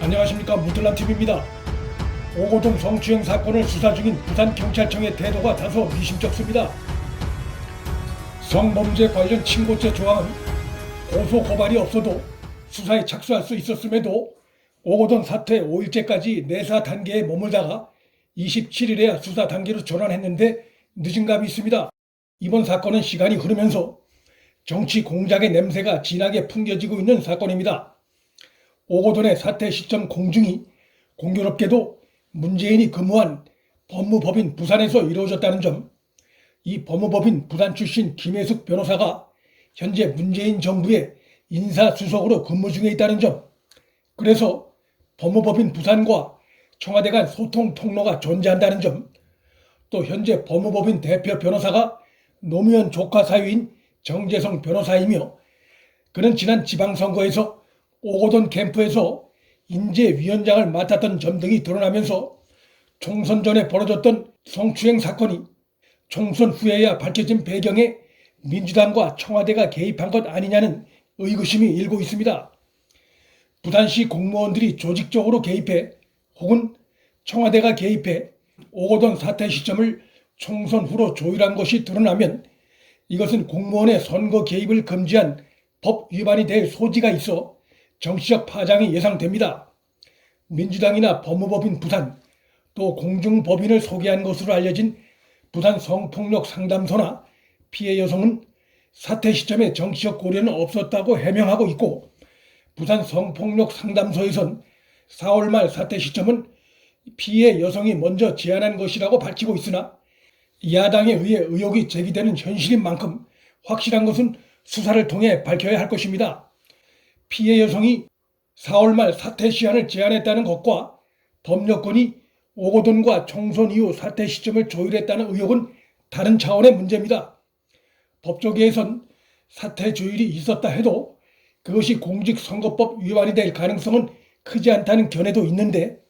안녕하십니까, 무틀남TV입니다. 오고돈 성추행 사건을 수사 중인 부산경찰청의 태도가 다소 미심쩍습니다. 성범죄 관련 친고죄 조항은 고소 고발이 없어도 수사에 착수할 수 있었음에도 오고돈 사태 5일째까지 내사 단계에 머물다가 27일에야 수사 단계로 전환했는데 늦은 감이 있습니다. 이번 사건은 시간이 흐르면서 정치 공작의 냄새가 진하게 풍겨지고 있는 사건입니다. 오고돈의 사퇴 시점 공중이 공교롭게도 문재인이 근무한 법무법인 부산에서 이루어졌다는 점, 이 법무법인 부산 출신 김혜숙 변호사가 현재 문재인 정부의 인사수석으로 근무 중에 있다는 점, 그래서 법무법인 부산과 청와대 간 소통 통로가 존재한다는 점, 또 현재 법무법인 대표 변호사가 노무현 조카 사위인 정재성 변호사이며 그는 지난 지방선거에서 오고돈 캠프에서 인재위원장을 맡았던 점 등이 드러나면서 총선 전에 벌어졌던 성추행 사건이 총선 후에야 밝혀진 배경에 민주당과 청와대가 개입한 것 아니냐는 의구심이 일고 있습니다. 부산시 공무원들이 조직적으로 개입해 혹은 청와대가 개입해 오고돈 사퇴 시점을 총선 후로 조율한 것이 드러나면 이것은 공무원의 선거 개입을 금지한 법 위반이 될 소지가 있어 정치적 파장이 예상됩니다. 민주당이나 법무법인 부산, 또 공중법인을 소개한 것으로 알려진 부산 성폭력 상담소나 피해 여성은 사퇴 시점에 정치적 고려는 없었다고 해명하고 있고, 부산 성폭력 상담소에선 4월 말 사퇴 시점은 피해 여성이 먼저 제안한 것이라고 밝히고 있으나 야당에 의해 의혹이 제기되는 현실인 만큼 확실한 것은 수사를 통해 밝혀야 할 것입니다. 피해 여성이 4월 말 사퇴 시한을 제안했다는 것과 법여건이 오고돈과 총선 이후 사퇴 시점을 조율했다는 의혹은 다른 차원의 문제입니다. 법조계에선 사퇴 조율이 있었다 해도 그것이 공직선거법 위반이 될 가능성은 크지 않다는 견해도 있는데,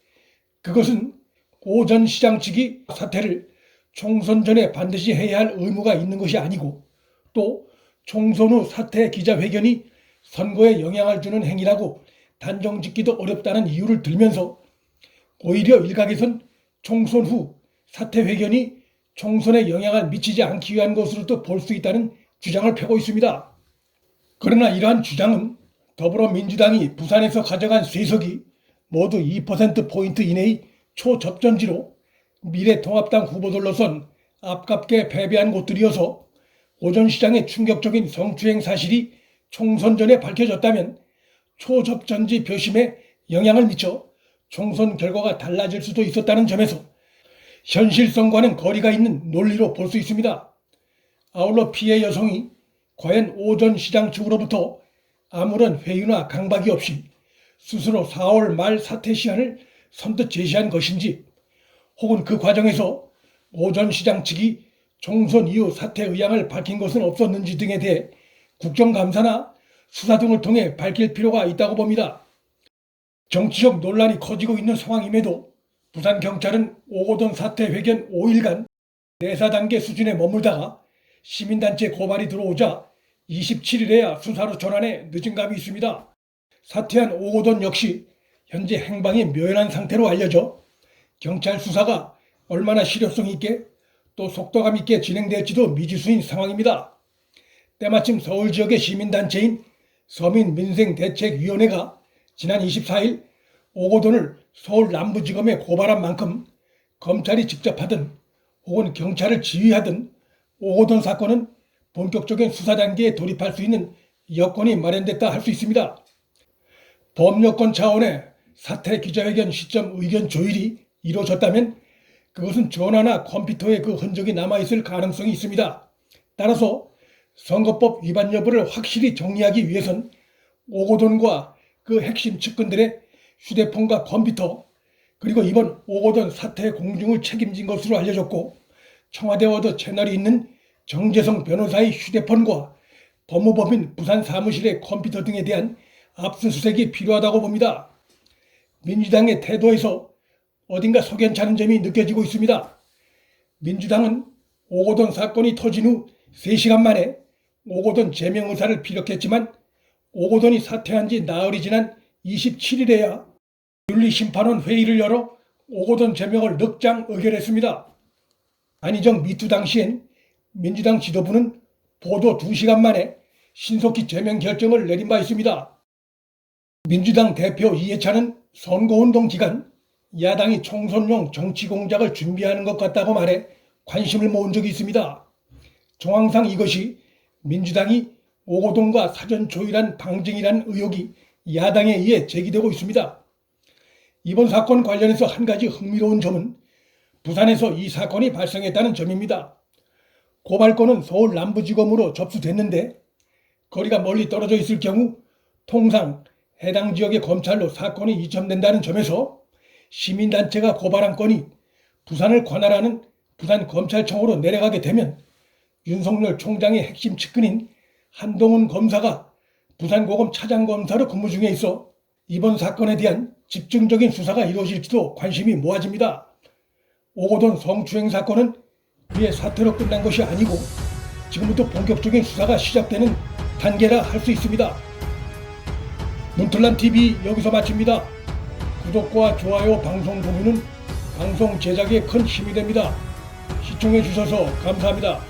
그것은 오 전 시장 측이 사퇴를 총선 전에 반드시 해야 할 의무가 있는 것이 아니고, 또 총선 후 사퇴 기자회견이 선거에 영향을 주는 행위라고 단정짓기도 어렵다는 이유를 들면서 오히려 일각에선 총선 후 사퇴 회견이 총선에 영향을 미치지 않기 위한 것으로도 볼 수 있다는 주장을 펴고 있습니다. 그러나 이러한 주장은 더불어민주당이 부산에서 가져간 쇄석이 모두 2%포인트 이내의 초접전지로 미래통합당 후보들로선 아깝게 패배한 곳들이어서 오 전 시장의 충격적인 성추행 사실이 총선 전에 밝혀졌다면 초접전지 표심에 영향을 미쳐 총선 결과가 달라질 수도 있었다는 점에서 현실성과는 거리가 있는 논리로 볼 수 있습니다. 아울러 피해 여성이 과연 오 전 시장 측으로부터 아무런 회유나 강박이 없이 스스로 4월 말 사퇴 시한을 선뜻 제시한 것인지, 혹은 그 과정에서 오 전 시장 측이 총선 이후 사퇴 의향을 밝힌 것은 없었는지 등에 대해 국정감사나 수사 등을 통해 밝힐 필요가 있다고 봅니다. 정치적 논란이 커지고 있는 상황임에도 부산경찰은 오고돈 사퇴 회견 5일간 내사 단계 수준에 머물다가 시민단체 고발이 들어오자 27일에야 수사로 전환해 늦은 감이 있습니다. 사퇴한 오고돈 역시 현재 행방이 묘연한 상태로 알려져 경찰 수사가 얼마나 실효성 있게 또 속도감 있게 진행될지도 미지수인 상황입니다. 때마침 서울 지역의 시민단체인 서민민생대책위원회가 지난 24일 오고돈을 서울 남부지검에 고발한 만큼 검찰이 직접 하든 혹은 경찰을 지휘하든 오고돈 사건은 본격적인 수사 단계에 돌입할 수 있는 여건이 마련됐다 할 수 있습니다. 법여건 차원의 사퇴 기자회견 시점 의견 조율이 이루어졌다면 그것은 전화나 컴퓨터에 그 흔적이 남아있을 가능성이 있습니다. 따라서 선거법 위반 여부를 확실히 정리하기 위해선 오고돈과 그 핵심 측근들의 휴대폰과 컴퓨터, 그리고 이번 오고돈 사퇴 공중을 책임진 것으로 알려졌고 청와대 워드 채널이 있는 정재성 변호사의 휴대폰과 법무법인 부산 사무실의 컴퓨터 등에 대한 압수수색이 필요하다고 봅니다. 민주당의 태도에서 어딘가 석연찮은 점이 느껴지고 있습니다. 민주당은 오고돈 사건이 터진 후 3시간 만에 오고돈 제명 의사를 피력했지만 오고돈이 사퇴한 지 나흘이 지난 27일에야 윤리심판원 회의를 열어 오거돈 제명을 늑장 의결했습니다. 안희정 미투 당시엔 민주당 지도부는 보도 2시간 만에 신속히 제명 결정을 내린 바 있습니다. 민주당 대표 이해찬은 선거운동 기간 야당이 총선용 정치 공작을 준비하는 것 같다고 말해 관심을 모은 적이 있습니다. 정황상 이것이 민주당이 오거돈과 사전 조율한 방증이라는 의혹이 야당에 의해 제기되고 있습니다. 이번 사건 관련해서 한 가지 흥미로운 점은 부산에서 이 사건이 발생했다는 점입니다. 고발건은 서울 남부지검으로 접수됐는데 거리가 멀리 떨어져 있을 경우 통상 해당 지역의 검찰로 사건이 이첩된다는 점에서 시민단체가 고발한 건이 부산을 관할하는 부산검찰청으로 내려가게 되면 윤석열 총장의 핵심 측근인 한동훈 검사가 부산고검 차장검사로 근무 중에 있어 이번 사건에 대한 집중적인 수사가 이루어질지도 관심이 모아집니다. 오거돈 성추행 사건은 그의 사태로 끝난 것이 아니고 지금부터 본격적인 수사가 시작되는 단계라 할 수 있습니다. 문틀란TV 여기서 마칩니다. 구독과 좋아요, 방송 공유는 방송 제작에 큰 힘이 됩니다. 시청해 주셔서 감사합니다.